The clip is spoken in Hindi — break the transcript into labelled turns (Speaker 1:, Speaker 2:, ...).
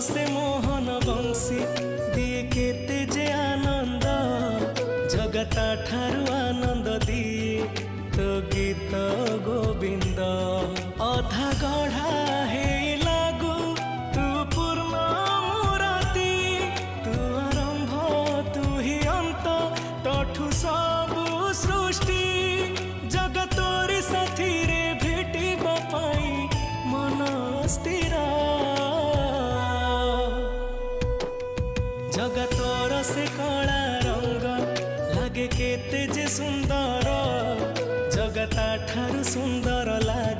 Speaker 1: से मोहन बंशी दिए केते जे आनंद जगता ठारू आनंद दिए तो गीत गोविंद अधा गढ़ा हे लागू तू पूर्ण मूरति तू आरंभ तू ही अंत तठू सबु सृष्टि जगतोरी साथी रे भेटी बापाई मन स्थिर जगतोर से कला रंग लागे केते जे सुंदर जगता ठारू सुंदर लागे।